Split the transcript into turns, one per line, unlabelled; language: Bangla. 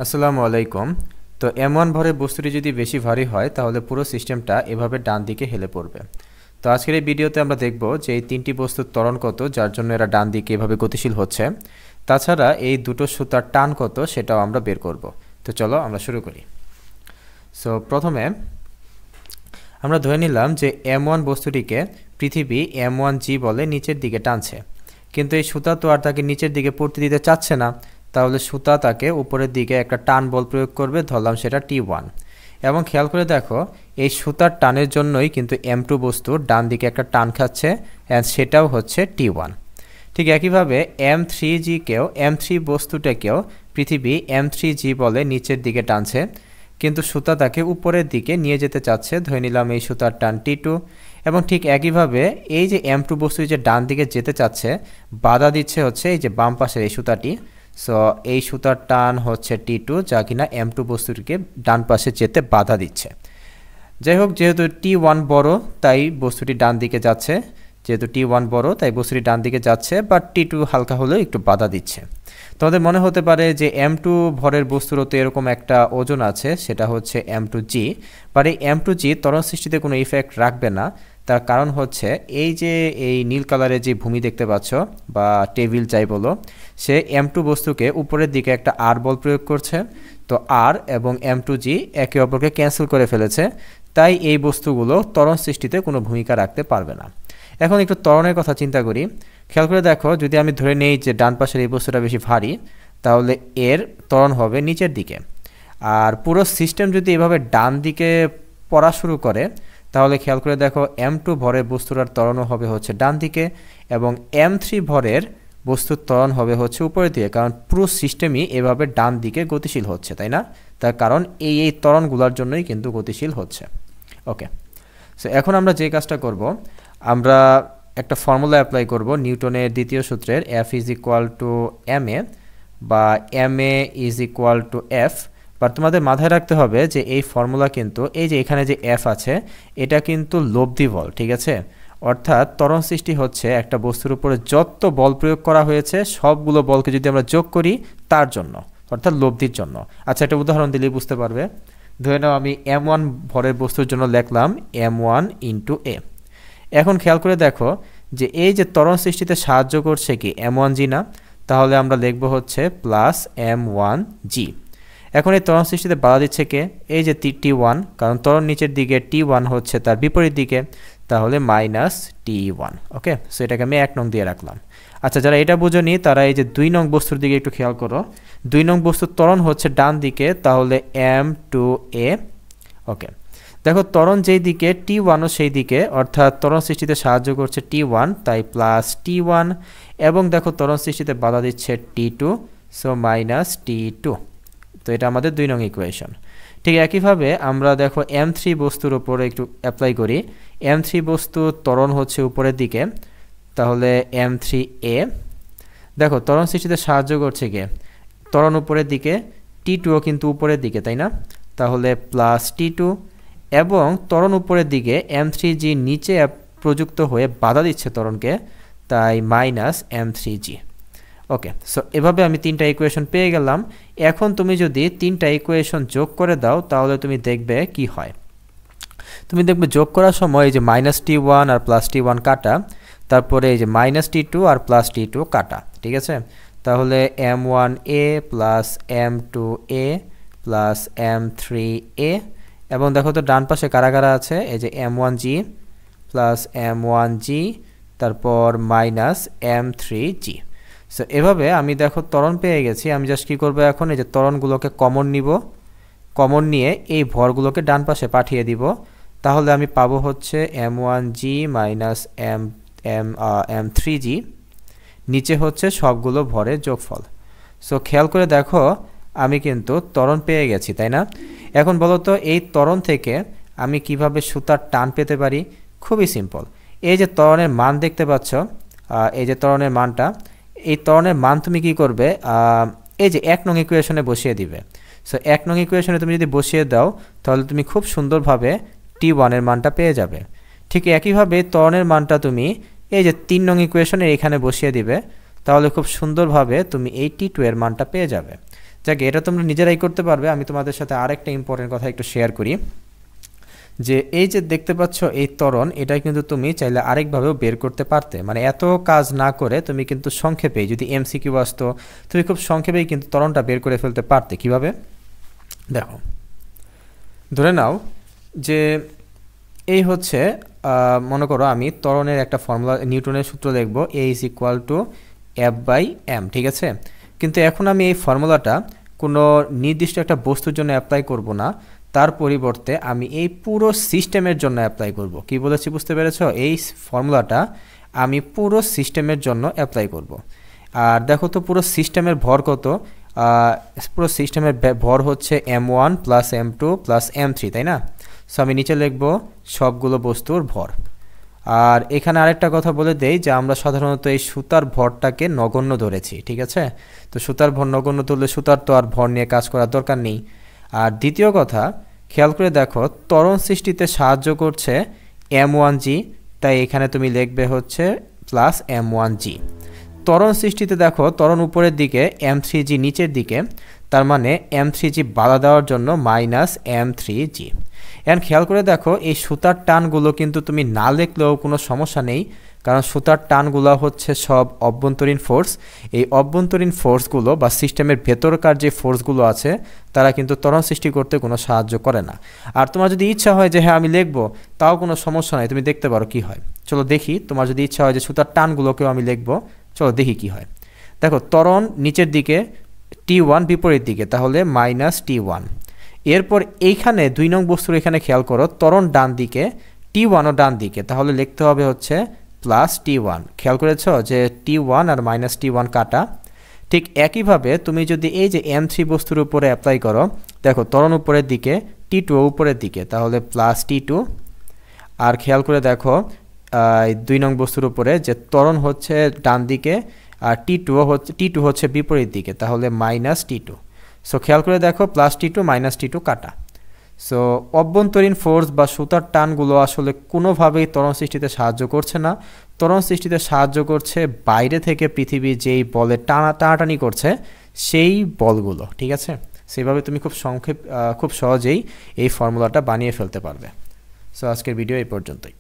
আসসালামু আলাইকুম। তো M1 ভরের বস্তুটি যদি বেশি ভারী হয় তাহলে পুরো সিস্টেমটা এভাবে ডান দিকে হেলে পড়বে। তো আজকের এই ভিডিওতে আমরা দেখব যে এই তিনটি বস্তুর ত্বরণ কত যার জন্য এরা ডান দিকে এভাবে গতিশীল হচ্ছে। তাছাড়া এই দুটো সুতার টান কত সেটাও আমরা বের করব। তো চলো আমরা শুরু করি। সো প্রথমে আমরা ধরে নিলাম যে M1 বস্তুটিকে পৃথিবী M1G বলে নিচের দিকে টানছে, কিন্তু এই সুতা তো আর তাকে নিচের দিকে পড়তে দিতে চাচ্ছে না। তাহলে সুতা তাকে উপরের দিকে একটা টান বল প্রয়োগ করবে, ধরলাম সেটা T1। এবং খেয়াল করে দেখো এই সুতার টানের জন্যই কিন্তু M2 বস্তু ডান দিকে একটা টান খাচ্ছে, অ্যান্ড সেটাও হচ্ছে T1। ঠিক একইভাবে M3 বস্তুটাকেও পৃথিবী M3G বলে নিচের দিকে টানছে, কিন্তু সুতা তাকে উপরের দিকে নিয়ে যেতে চাচ্ছে, ধরে নিলাম এই সুতার টান T2। এবং ঠিক একইভাবে এই যে M2 বস্তু যে ডান দিকে যেতে চাচ্ছে, বাধা দিচ্ছে হচ্ছে এই যে বাম পাশের এই সুতাটি। সো এই সুতার টান হচ্ছে T2, যা কিনা M2 বস্তুটিকে ডান পাশে যেতে বাধা দিচ্ছে। যাই হোক, যেহেতু T1 বড় তাই বস্তুটি ডান দিকে যাচ্ছে, বস্তুটি ডান দিকে যাচ্ছে, বাট T2 হালকা হলেও একটু বাধা দিচ্ছে। তোমাদের মনে হতে পারে যে M2 ভরের বস্তুরও তো এরকম একটা ওজন আছে, সেটা হচ্ছে M2G, বাট এই M2G ত্বরণ সৃষ্টিতে কোনো ইফেক্ট রাখবে না। তার কারণ হচ্ছে এই যে এই নীল কালারের যে ভূমি দেখতে পাচ্ছ বা টেবিল যাই বলো, সে M2 বস্তুকে উপরের দিকে একটা R বল প্রয়োগ করছে। তো R এবং M2G একে অপরকে ক্যান্সেল করে ফেলেছে, তাই এই বস্তুগুলো ত্বরণ সৃষ্টিতে কোনো ভূমিকা রাখতে পারবে না। এখন একটু ত্বরণের কথা চিন্তা করি। খেয়াল করে দেখো, যদি আমি ধরে নেই যে ডান পাশের এই বস্তুটা বেশি ভারী, তাহলে এর ত্বরণ হবে নিচের দিকে। আর পুরো সিস্টেম যদি এভাবে ডান দিকে পড়া শুরু করে, তাহলে খেয়াল করে দেখো M2 ভরের বস্তুটার ত্বরণও হবে হচ্ছে ডান দিকে, এবং M3 ভরের বস্তুর ত্বরণ হবে হচ্ছে উপরের দিকে, কারণ পুরো সিস্টেমই এভাবে ডান দিকে গতিশীল হচ্ছে, তাই না? তার কারণ এই ত্বরণগুলোর জন্যই কিন্তু গতিশীল হচ্ছে। ওকে, সো এখন আমরা যে কাজটা করব, আমরা একটা ফর্মুলা অ্যাপ্লাই করব নিউটনের দ্বিতীয় সূত্রের, F = ma বা ma = F। বাট তোমাদের মাথায় রাখতে হবে যে এই ফর্মুলা কিন্তু এই যে এখানে যে F আছে, এটা কিন্তু লব্ধি বল, ঠিক আছে? অর্থাৎ ত্বরণ সৃষ্টি হচ্ছে একটা বস্তুর উপরে যত বল প্রয়োগ করা হয়েছে সবগুলো বলকে যদি আমরা যোগ করি তার জন্য, অর্থাৎ লব্ধির জন্য। আচ্ছা, একটা উদাহরণ দিলেই বুঝতে পারবে। ধরে নাও আমি M1 ভরের বস্তুর জন্য লিখলাম M1 × A। এখন খেয়াল করে দেখো যে এই যে ত্বরণ সৃষ্টিতে সাহায্য করছে কি M1G না? তাহলে আমরা লিখব হচ্ছে +M1G। এখন এই ত্বরণ সৃষ্টিতে বাধা দিচ্ছে কে? এই যে T1, কারণ ত্বরণ নিচের দিকে, T1 হচ্ছে তার বিপরীত দিকে, তাহলে -T1। ওকে, সো এটাকে আমি 1 নং দিয়ে রাখলাম। আচ্ছা, যারা এটা বুঝোনি তারা এই যে 2 নং বস্তুর দিকে একটু খেয়াল করো। 2 নং বস্তুর ত্বরণ হচ্ছে ডান দিকে, তাহলে M2A। ওকে, দেখো ত্বরণ যেই দিকে T1ও সেই দিকে, অর্থাৎ ত্বরণ সৃষ্টিতে সাহায্য করছে T1, তাই +T1। এবং দেখো ত্বরণ সৃষ্টিতে বাধা দিচ্ছে T2, সো -T2। তো এটা আমাদের 2 নং ইকুয়েশন। ঠিক একইভাবে আমরা দেখো M3 বস্তুর উপরে একটু অ্যাপ্লাই করি। M3 বস্তুর ত্বরণ হচ্ছে উপরের দিকে, তাহলে M3A। দেখো ত্বরণ সৃষ্টিতে সাহায্য করছে কে? ত্বরণ উপরের দিকে, T2ও কিন্তু উপরের দিকে, তাই না? তাহলে +T2। এবং ত্বরণ উপরের দিকে, M3G নিচে প্রযুক্ত হয়ে বাধা দিচ্ছে ত্বরণকে, তাই -M3G। ওকে, সো এভাবে আমি 3টা ইকুয়েশন পেয়ে গেলাম। এখন তুমি যদি 3টা ইকুয়েশন যোগ করে দাও তাহলে তুমি দেখবে কি হয়। তুমি দেখবে যোগ করার সময় এই যে -T1 আর +T1 কাটা, তারপরে এই যে -T2 আর +T2 কাটা, ঠিক আছে? তাহলে M1A + M2A + M3A। এবং দেখো তো ডান পাশে কারা কারা আছে, এই যে M1G + M1G, তারপর -M3G। সো এভাবে আমি দেখো ত্বরণ পেয়ে গেছি। আমি জাস্ট কী করবো, এখন এই যে ত্বরণগুলোকে কমন নিব, কমন নিয়ে এই ভরগুলোকে ডান পাশে পাঠিয়ে দিব। তাহলে আমি পাবো হচ্ছে M1G - M3G, নিচে হচ্ছে সবগুলো ভরের যোগফল। সো খেয়াল করে দেখো আমি কিন্তু ত্বরণ পেয়ে গেছি, তাই না? এখন বলো তো এই ত্বরণ থেকে আমি কিভাবে সুতার টান পেতে পারি? খুবই সিম্পল। এই যে ত্বরণের মান দেখতে পাচ্ছ, এই যে ত্বরণের মানটা, এই ত্বরণের মান তুমি কি করবে, এই যে 1 নং ইকুয়েশনে বসিয়ে দিবে। সো 1 নং ইকুয়েশনে তুমি যদি বসিয়ে দাও তাহলে তুমি খুব সুন্দরভাবে T1 এর মানটা পেয়ে যাবে। ঠিক একইভাবে ত্বরণের মানটা তুমি এই যে 3 নং ইকুয়েশনে এখানে বসিয়ে দিবে, তাহলে খুব সুন্দরভাবে তুমি এই T2 এর মানটা পেয়ে যাবে। যাক এটা তোমরা নিজেরাই করতে পারবে। আমি তোমাদের সাথে আরেকটা ইম্পর্টেন্ট কথা একটু শেয়ার করি, যে এই যে দেখতে পাচ্ছ এই ত্বরণ, এটা কিন্তু তুমি চাইলে আরেকভাবেও বের করতে পারতে। মানে এত কাজ না করে তুমি কিন্তু সংক্ষেপেই, যদি এমসিকিউ আসতো, তুমি খুব সংক্ষেপেই কিন্তু ত্বরণটা বের করে ফেলতে পারতে। কিভাবে দেখো, ধরে নাও যে এই হচ্ছে মনে করো আমি ত্বরণের একটা ফর্মুলা, নিউটনের সূত্র লিখব, এ ইজ ইকুয়াল টু F/m, ঠিক আছে। কিন্তু এখন আমি এই ফর্মুলাটা কোনো নির্দিষ্ট একটা বস্তুর জন্য অ্যাপ্লাই করব না, তার পরিবর্তে আমি এই পুরো সিস্টেমের জন্য অ্যাপ্লাই করব। কি বলেছি বুঝতে পেরেছো? এই ফর্মুলাটা আমি পুরো সিস্টেমের জন্য অ্যাপ্লাই করব। আর দেখো তো পুরো সিস্টেমের ভর কত? পুরো সিস্টেমের ভর হচ্ছে m1 plus m2 plus m3, তাই না? সো আমি নিচে লিখব সবগুলো বস্তুর ভর। আর এখানে আরেকটা কথা বলে দেই যে আমরা সাধারণত এই সুতার ভরটাকে নগণ্য ধরেছি, ঠিক আছে। তো সুতার ভর নগণ্য ধরলে সুতার তো আর ভর নিয়ে কাজ করার দরকার নেই। আর দ্বিতীয় কথা, খেয়াল করে দেখো ত্বরণ সৃষ্টিতে সাহায্য করছে m1g, তাই এখানে তুমি লিখবে হচ্ছে প্লাস m1g। ত্বরণ সৃষ্টিতে দেখো ত্বরণ উপরের দিকে, m3g নিচের দিকে, তার মানে m3g বাধা দেওয়ার জন্য মাইনাস m3g। এখন খেয়াল করে দেখো এই সুতার টানগুলো কিন্তু তুমি না লিখলেও কোনো সমস্যা নেই, কারণ সুতার টানগুলো হচ্ছে সব অভ্যন্তরীণ ফোর্স। এই অভ্যন্তরীণ ফোর্সগুলো বা সিস্টেমের ভেতরকার যে ফোর্সগুলো আছে তারা কিন্তু ত্বরণ সৃষ্টি করতে কোনো সাহায্য করে না। আর তোমার যদি ইচ্ছা হয় যে হ্যাঁ আমি লিখবো, তাও কোনো সমস্যা নাই, তুমি দেখতে পারো কি হয়। চলো দেখি, তোমার যদি ইচ্ছা হয় যে সুতার টানগুলোকেও আমি লিখবো, চলো দেখি কি হয়। দেখো ত্বরণ নিচের দিকে, T1 বিপরীত দিকে, তাহলে মাইনাস T1। এরপর এইখানে 2 নং বস্তুর এখানে খেয়াল করো ত্বরণ ডান দিকে, T1ও ডান দিকে, তাহলে লিখতে হবে হচ্ছে প্লাস T1। খেয়াল করেছ যে T1 আর মাইনাস T1 কাটা। ঠিক একইভাবে তুমি যদি এই যে M3 বস্তুর উপরে অ্যাপ্লাই করো, দেখো ত্বরণ উপরের দিকে, T2 উপরের দিকে, তাহলে প্লাস T2। আর খেয়াল করে দেখো 2 নং বস্তুর উপরে যে ত্বরণ হচ্ছে ডান দিকে আর T2 হচ্ছে বিপরীত দিকে, তাহলে মাইনাস T2। সো খেয়াল করে দেখো প্লাস T2 মাইনাস T2 কাটা। সো অভ্যন্তরীণ ফোর্স বা সুতার টানগুলো আসলে কোনোভাবেই ত্বরণ সৃষ্টিতে সাহায্য করছে না। ত্বরণ সৃষ্টিতে সাহায্য করছে বাইরে থেকে পৃথিবী যেই বলে টানাটানি করছে সেই বলগুলো, ঠিক আছে। সেইভাবে তুমি খুব সহজেই এই ফর্মুলাটা বানিয়ে ফেলতে পারবে। সো আজকের ভিডিও এই পর্যন্তই।